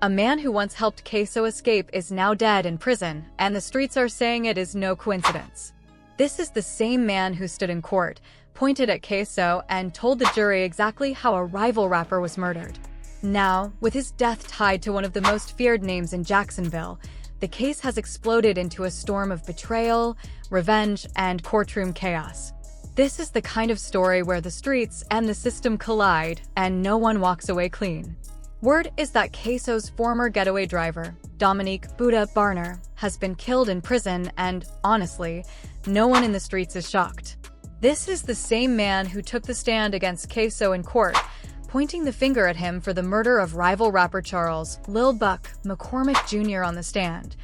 A man who once helped Ksoo escape is now dead in prison, and the streets are saying it is no coincidence. This is the same man who stood in court, pointed at Ksoo, and told the jury exactly how a rival rapper was murdered. Now, with his death tied to one of the most feared names in Jacksonville, the case has exploded into a storm of betrayal, revenge, and courtroom chaos. This is the kind of story where the streets and the system collide, and no one walks away clean. Word is that Ksoo's former getaway driver, Dominique "Buddha" Barner, has been killed in prison, and, honestly, no one in the streets is shocked. This is the same man who took the stand against Ksoo in court, pointing the finger at him for the murder of rival rapper Charles "Lil Buck" McCormick Jr. on the stand.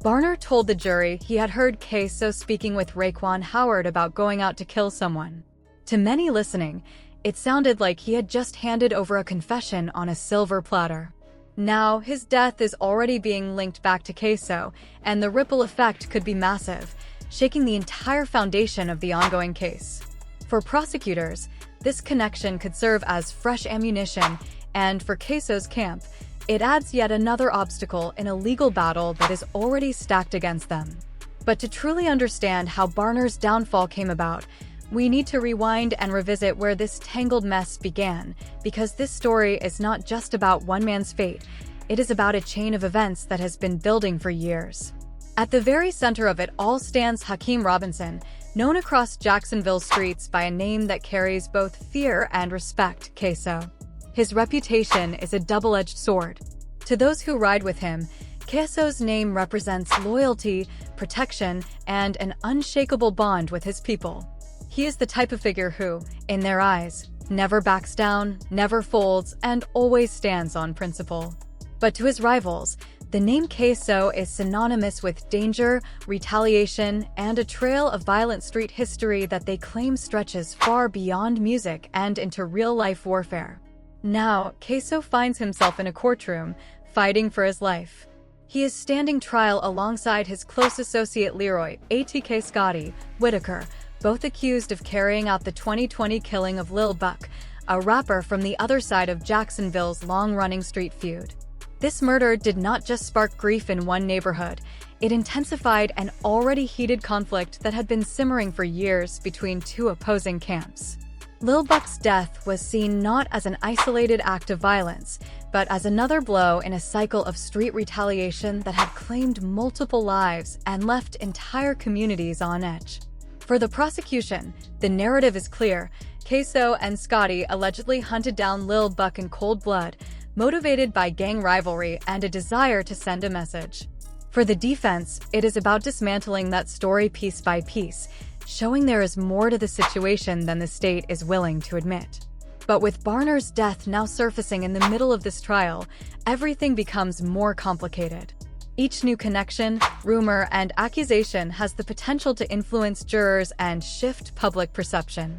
Barner told the jury he had heard Ksoo speaking with Raekwon Howard about going out to kill someone. To many listening, it sounded like he had just handed over a confession on a silver platter. Now, his death is already being linked back to Ksoo, and the ripple effect could be massive, shaking the entire foundation of the ongoing case. For prosecutors, this connection could serve as fresh ammunition, and for Ksoo's camp, it adds yet another obstacle in a legal battle that is already stacked against them. But to truly understand how Barner's downfall came about, we need to rewind and revisit where this tangled mess began, because this story is not just about one man's fate, it is about a chain of events that has been building for years. At the very center of it all stands Hakeem Robinson, known across Jacksonville streets by a name that carries both fear and respect: Ksoo. His reputation is a double-edged sword. To those who ride with him, Ksoo's name represents loyalty, protection, and an unshakable bond with his people. He is the type of figure who, in their eyes, never backs down, never folds, and always stands on principle. But to his rivals, the name Ksoo is synonymous with danger, retaliation, and a trail of violent street history that they claim stretches far beyond music and into real-life warfare. Now, Ksoo finds himself in a courtroom, fighting for his life. He is standing trial alongside his close associate Leroy "ATK Scotty" Whitaker, both accused of carrying out the 2020 killing of Lil Buck, a rapper from the other side of Jacksonville's long-running street feud. This murder did not just spark grief in one neighborhood, it intensified an already heated conflict that had been simmering for years between two opposing camps. Lil Buck's death was seen not as an isolated act of violence, but as another blow in a cycle of street retaliation that had claimed multiple lives and left entire communities on edge. For the prosecution, the narrative is clear: Ksoo and Scotty allegedly hunted down Lil Buck in cold blood, motivated by gang rivalry and a desire to send a message. For the defense, it is about dismantling that story piece by piece, showing there is more to the situation than the state is willing to admit. But with Barner's death now surfacing in the middle of this trial, everything becomes more complicated. Each new connection, rumor, and accusation has the potential to influence jurors and shift public perception.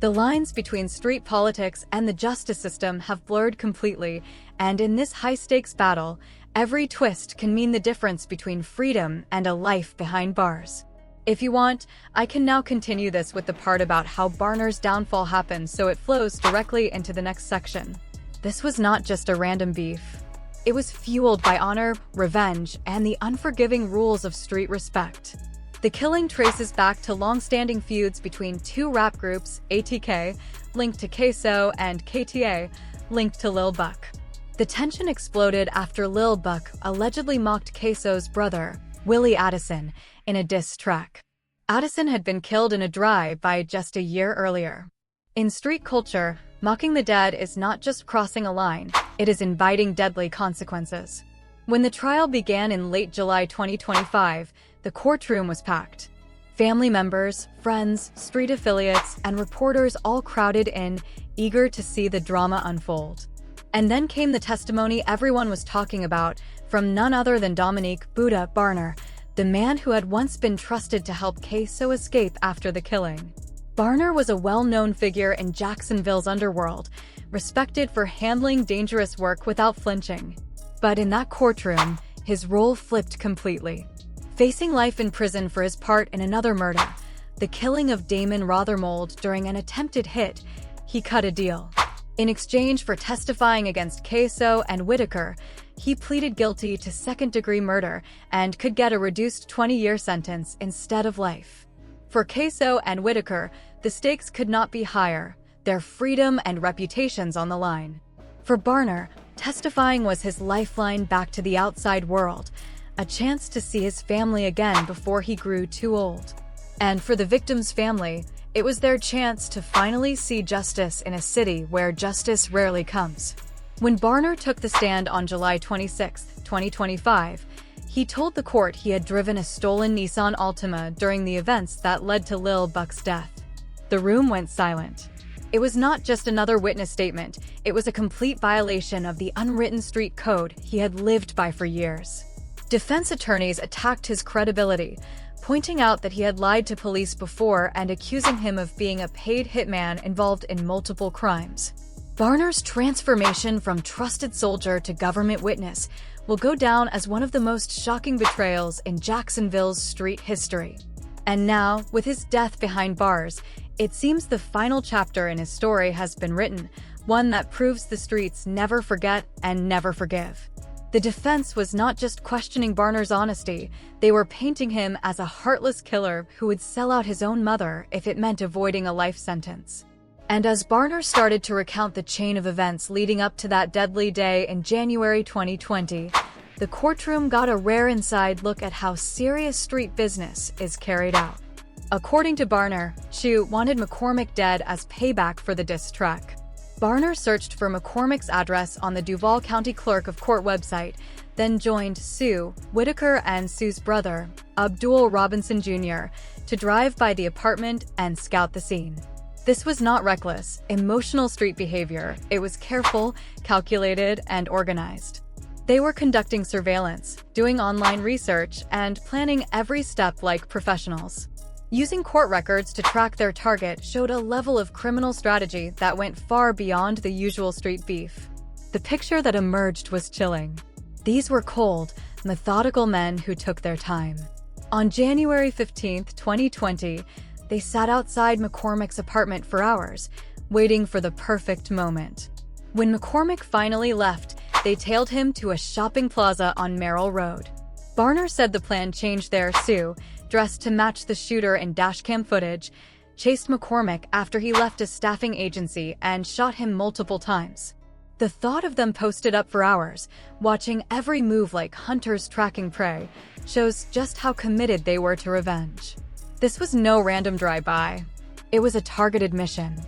The lines between street politics and the justice system have blurred completely, and in this high-stakes battle, every twist can mean the difference between freedom and a life behind bars. If you want, I can now continue this with the part about how Barner's downfall happened, so it flows directly into the next section. This was not just a random beef. It was fueled by honor, revenge, and the unforgiving rules of street respect. The killing traces back to long-standing feuds between two rap groups, ATK, linked to Ksoo, and KTA, linked to Lil Buck. The tension exploded after Lil Buck allegedly mocked Ksoo's brother, Willie Addison, in a diss track. Addison had been killed in a drive-by just a year earlier. In street culture, mocking the dead is not just crossing a line, it is inviting deadly consequences. When the trial began in late July 2025, the courtroom was packed. Family members, friends, street affiliates, and reporters all crowded in, eager to see the drama unfold. And then came the testimony everyone was talking about, from none other than Dominique "Buddha" Barner, the man who had once been trusted to help Ksoo escape after the killing. Barner was a well-known figure in Jacksonville's underworld, respected for handling dangerous work without flinching. But in that courtroom, his role flipped completely. Facing life in prison for his part in another murder, the killing of Damon Rothermold during an attempted hit, he cut a deal. In exchange for testifying against Ksoo and Whitaker, He pleaded guilty to second-degree murder and could get a reduced 20-year sentence instead of life. For Ksoo and Whitaker, the stakes could not be higher, their freedom and reputations on the line. For Barner, testifying was his lifeline back to the outside world, a chance to see his family again before he grew too old. And for the victim's family, it was their chance to finally see justice in a city where justice rarely comes. When Barner took the stand on July 26, 2025, he told the court he had driven a stolen Nissan Altima during the events that led to Lil Buck's death. The room went silent. It was not just another witness statement, it was a complete violation of the unwritten street code he had lived by for years. Defense attorneys attacked his credibility, pointing out that he had lied to police before and accusing him of being a paid hitman involved in multiple crimes. Barner's transformation from trusted soldier to government witness will go down as one of the most shocking betrayals in Jacksonville's street history. And now, with his death behind bars, it seems the final chapter in his story has been written, one that proves the streets never forget and never forgive. The defense was not just questioning Barner's honesty, they were painting him as a heartless killer who would sell out his own mother if it meant avoiding a life sentence. And as Barner started to recount the chain of events leading up to that deadly day in January 2020, the courtroom got a rare inside look at how serious street business is carried out. According to Barner, Ksoo wanted McCormick dead as payback for the diss track. Barner searched for McCormick's address on the Duval County Clerk of Court website, then joined Ksoo, Whitaker, and Ksoo's brother, Abdul Robinson Jr., to drive by the apartment and scout the scene. This was not reckless, emotional street behavior. It was careful, calculated, and organized. They were conducting surveillance, doing online research, and planning every step like professionals. Using court records to track their target showed a level of criminal strategy that went far beyond the usual street beef. The picture that emerged was chilling. These were cold, methodical men who took their time. On January 15, 2020, they sat outside McCormick's apartment for hours, waiting for the perfect moment. When McCormick finally left, they tailed him to a shopping plaza on Merrill Road. Barner said the plan changed there. Ksoo, dressed to match the shooter in dashcam footage, chased McCormick after he left a staffing agency and shot him multiple times. The thought of them posted up for hours, watching every move like hunters tracking prey, shows just how committed they were to revenge. This was no random drive-by. It was a targeted mission.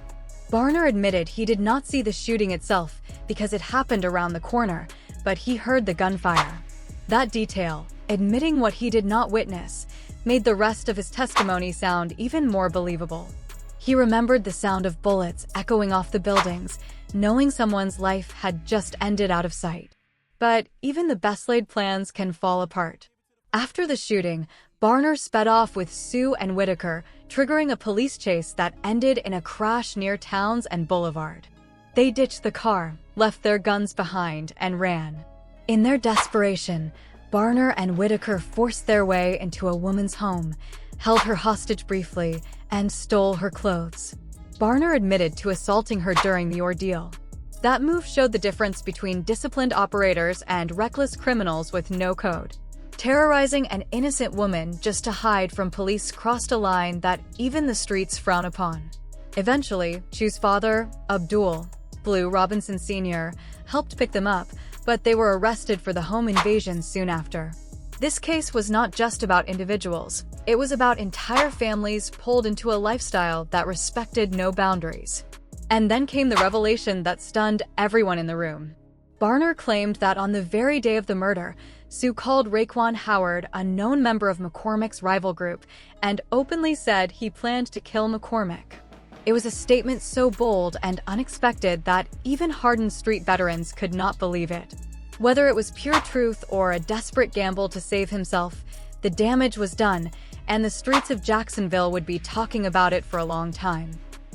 Barner admitted he did not see the shooting itself because it happened around the corner, but he heard the gunfire. That detail, admitting what he did not witness, made the rest of his testimony sound even more believable. He remembered the sound of bullets echoing off the buildings, knowing someone's life had just ended out of sight. But even the best-laid plans can fall apart. After the shooting, Barner sped off with Ksoo and Whitaker, triggering a police chase that ended in a crash near Towns and Boulevard. They ditched the car, left their guns behind, and ran. In their desperation, Barner and Whitaker forced their way into a woman's home, held her hostage briefly, and stole her clothes. Barner admitted to assaulting her during the ordeal. That move showed the difference between disciplined operators and reckless criminals with no code. Terrorizing an innocent woman just to hide from police crossed a line that even the streets frown upon. Eventually, Ksoo's father, Abdul Robinson Sr., helped pick them up, but they were arrested for the home invasion soon after. This case was not just about individuals. It was about entire families pulled into a lifestyle that respected no boundaries. And then came the revelation that stunned everyone in the room. Barner claimed that on the very day of the murder, Ksoo called Raekwon Howard, a known member of McCormick's rival group, and openly said he planned to kill McCormick. It was a statement so bold and unexpected that even hardened street veterans could not believe it. Whether it was pure truth or a desperate gamble to save himself, the damage was done, and the streets of Jacksonville would be talking about it for a long time.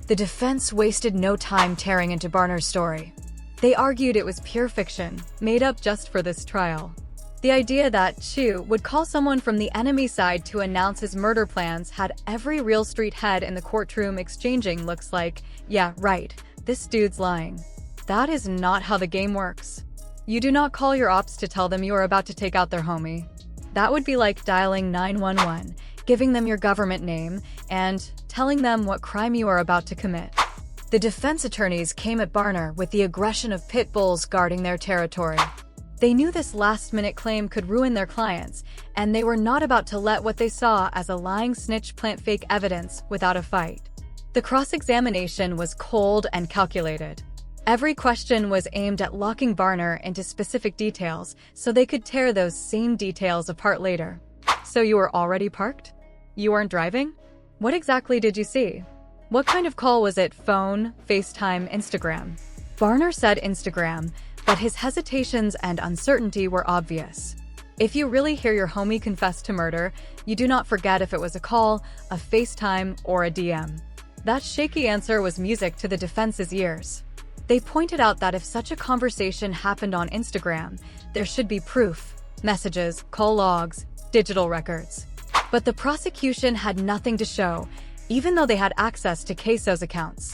The defense wasted no time tearing into Barner's story. They argued it was pure fiction, made up just for this trial. The idea that Ksoo would call someone from the enemy side to announce his murder plans had every real street head in the courtroom exchanging looks like, yeah, right, this dude's lying. That is not how the game works. You do not call your ops to tell them you are about to take out their homie. That would be like dialing 911, giving them your government name, and telling them what crime you are about to commit. The defense attorneys came at Barner with the aggression of pit bulls guarding their territory. They knew this last-minute claim could ruin their clients, and they were not about to let what they saw as a lying snitch plant fake evidence without a fight. The cross-examination was cold and calculated. Every question was aimed at locking Barner into specific details so they could tear those same details apart later. So you were already parked? You weren't driving? What exactly did you see? What kind of call was it? Phone, FaceTime, Instagram? Barner said Instagram, but his hesitations and uncertainty were obvious. If you really hear your homie confess to murder, you do not forget if it was a call, a FaceTime, or a DM. That shaky answer was music to the defense's ears. They pointed out that if such a conversation happened on Instagram, there should be proof, messages, call logs, digital records. But the prosecution had nothing to show, even though they had access to Ksoo's accounts.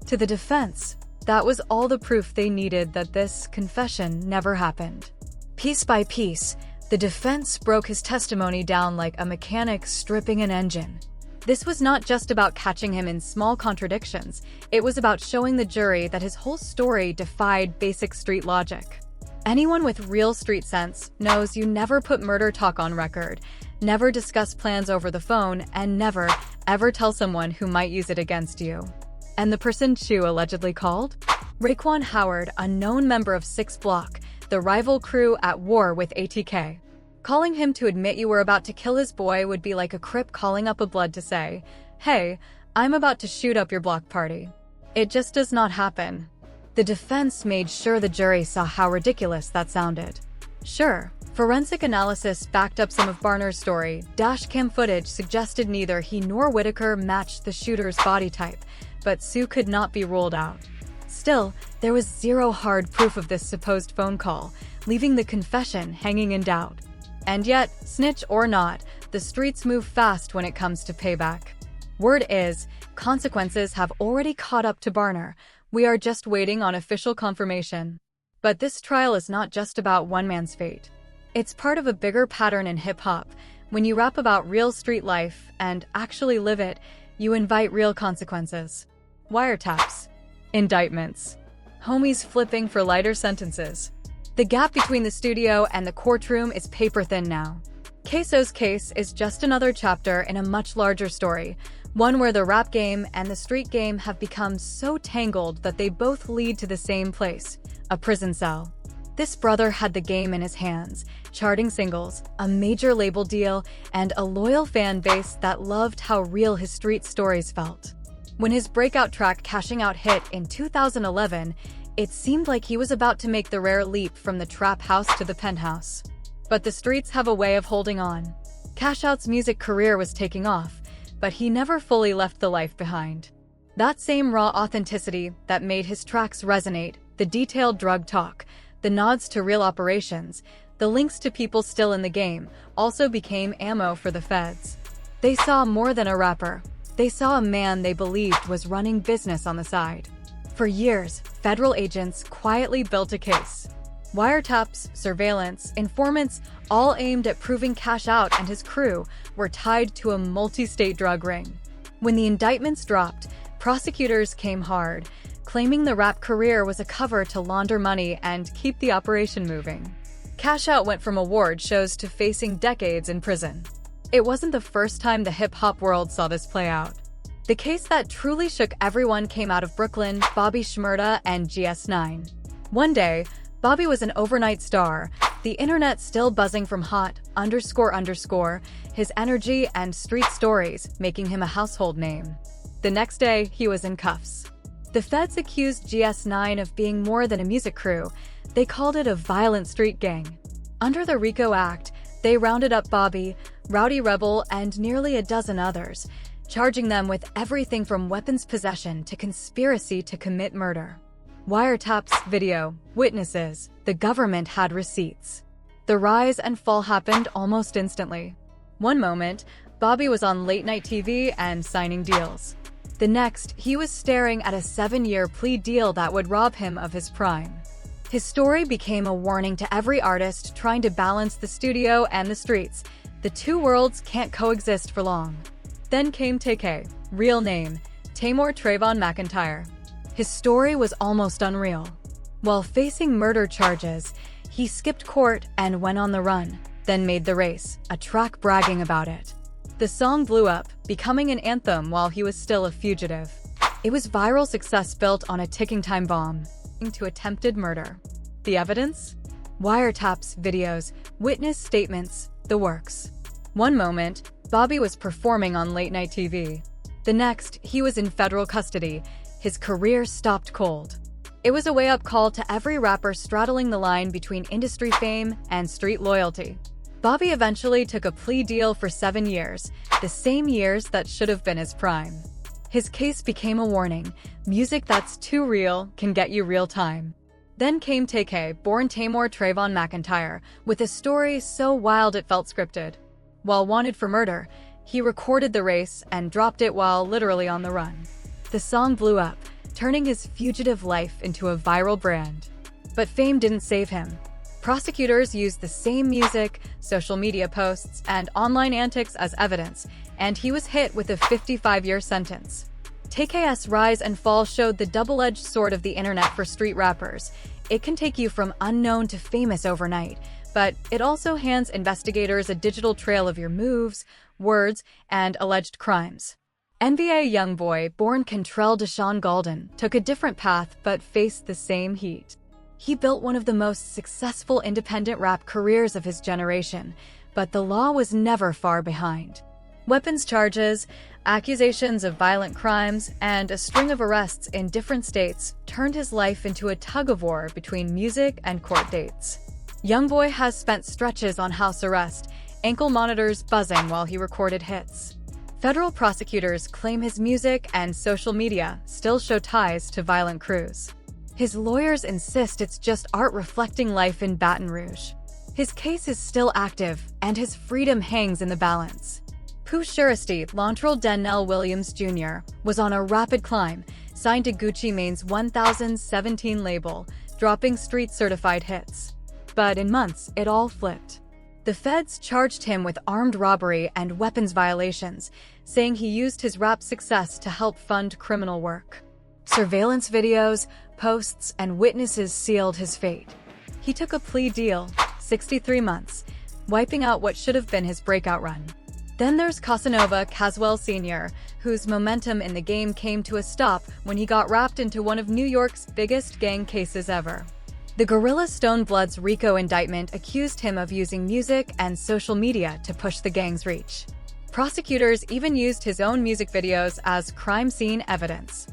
To the defense, that was all the proof they needed that this confession never happened. Piece by piece, the defense broke his testimony down like a mechanic stripping an engine. This was not just about catching him in small contradictions, it was about showing the jury that his whole story defied basic street logic. Anyone with real street sense knows you never put murder talk on record, never discuss plans over the phone, and never, ever tell someone who might use it against you. And the person Ksoo allegedly called? Raekwon Howard, a known member of 6 Block, the rival crew at war with ATK. Calling him to admit you were about to kill his boy would be like a Crip calling up a Blood to say, "Hey, I'm about to shoot up your block party." It just does not happen. The defense made sure the jury saw how ridiculous that sounded. Sure, forensic analysis backed up some of Barner's story. Dashcam footage suggested neither he nor Whitaker matched the shooter's body type, but Ksoo could not be ruled out. Still, there was zero hard proof of this supposed phone call, leaving the confession hanging in doubt. And yet, snitch or not, the streets move fast when it comes to payback. Word is, consequences have already caught up to Barner. We are just waiting on official confirmation. But this trial is not just about one man's fate. It's part of a bigger pattern in hip-hop. When you rap about real street life and actually live it, you invite real consequences. Wiretaps. Indictments. Homies flipping for lighter sentences. The gap between the studio and the courtroom is paper-thin now. Ksoo's case is just another chapter in a much larger story, one where the rap game and the street game have become so tangled that they both lead to the same place, a prison cell. This brother had the game in his hands, charting singles, a major label deal, and a loyal fan base that loved how real his street stories felt. When his breakout track Cashing Out hit in 2011, it seemed like he was about to make the rare leap from the trap house to the penthouse. But the streets have a way of holding on. Cash Out's music career was taking off, but he never fully left the life behind. That same raw authenticity that made his tracks resonate, the detailed drug talk, the nods to real operations, the links to people still in the game, also became ammo for the feds. They saw more than a rapper. They saw a man they believed was running business on the side. For years, federal agents quietly built a case. Wiretaps, surveillance, informants, all aimed at proving Cash Out and his crew were tied to a multi-state drug ring. When the indictments dropped, prosecutors came hard, claiming the rap career was a cover to launder money and keep the operation moving. Cash Out went from award shows to facing decades in prison. It wasn't the first time the hip-hop world saw this play out. The case that truly shook everyone came out of Brooklyn, Bobby Shmurda, and GS9. One day, Bobby was an overnight star, the internet still buzzing from hot __, his energy and street stories making him a household name. The next day, he was in cuffs. The feds accused GS9 of being more than a music crew. They called it a violent street gang. Under the RICO Act, they rounded up Bobby, Rowdy Rebel, and nearly a dozen others, charging them with everything from weapons possession to conspiracy to commit murder. Wiretaps, video, witnesses, the government had receipts. The rise and fall happened almost instantly. One moment, Bobby was on late-night TV and signing deals. The next, he was staring at a 7-year plea deal that would rob him of his prime. His story became a warning to every artist trying to balance the studio and the streets. The two worlds can't coexist for long. Then came TK, real name, Tamor Trayvon McIntyre. His story was almost unreal. While facing murder charges, he skipped court and went on the run, then made the race, a track bragging about it. The song blew up, becoming an anthem while he was still a fugitive. It was viral success built on a ticking time bomb to attempted murder. The evidence? Wiretaps, videos, witness statements, the works. One moment, Bobby was performing on late-night TV. The next, he was in federal custody. His career stopped cold. It was a wake-up call to every rapper straddling the line between industry fame and street loyalty. Bobby eventually took a plea deal for 7 years, the same years that should have been his prime. His case became a warning. Music that's too real can get you real time. Then came TK, born Tamor Trayvon McIntyre, with a story so wild it felt scripted. While wanted for murder, he recorded the race and dropped it while literally on the run. The song blew up, turning his fugitive life into a viral brand. But fame didn't save him. Prosecutors used the same music, social media posts, and online antics as evidence, and he was hit with a 55-year sentence. TK's rise and fall showed the double-edged sword of the internet for street rappers. It can take you from unknown to famous overnight, but it also hands investigators a digital trail of your moves, words, and alleged crimes. NBA youngboy born Kentrell Deshaun Golden took a different path but faced the same heat. He built one of the most successful independent rap careers of his generation, but the law was never far behind. Weapons charges, accusations of violent crimes, and a string of arrests in different states turned his life into a tug-of-war between music and court dates. Youngboy has spent stretches on house arrest, ankle monitors buzzing while he recorded hits. Federal prosecutors claim his music and social media still show ties to violent crews. His lawyers insist it's just art reflecting life in Baton Rouge. His case is still active, and his freedom hangs in the balance. Pooh Shiesty, Latrell Denell Williams Jr., was on a rapid climb, signed to Gucci Mane's 1017 label, dropping street-certified hits. But in months, it all flipped. The feds charged him with armed robbery and weapons violations, saying he used his rap success to help fund criminal work. Surveillance videos, posts, and witnesses sealed his fate. He took a plea deal, 63 months, wiping out what should have been his breakout run. Then there's Casanova Caswell Sr., whose momentum in the game came to a stop when he got wrapped into one of New York's biggest gang cases ever. The Gorilla Stone Bloods RICO indictment accused him of using music and social media to push the gang's reach. Prosecutors even used his own music videos as crime scene evidence.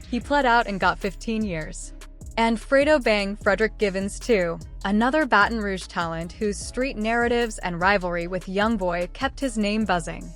He pled out and got 15 years. And Fredo Bang Frederick Givens, too, another Baton Rouge talent whose street narratives and rivalry with Youngboy kept his name buzzing.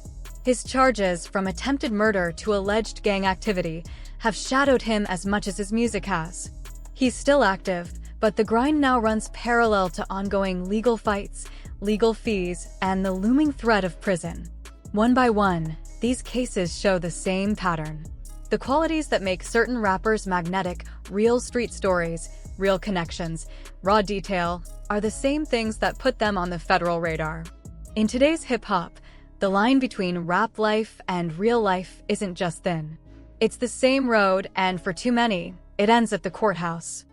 His charges, from attempted murder to alleged gang activity, have shadowed him as much as his music has. He's still active, but the grind now runs parallel to ongoing legal fights, legal fees, and the looming threat of prison. One by one, these cases show the same pattern. The qualities that make certain rappers magnetic, real street stories, real connections, raw detail, are the same things that put them on the federal radar. In today's hip-hop, the line between rap life and real life isn't just thin. It's the same road, and for too many, it ends at the courthouse.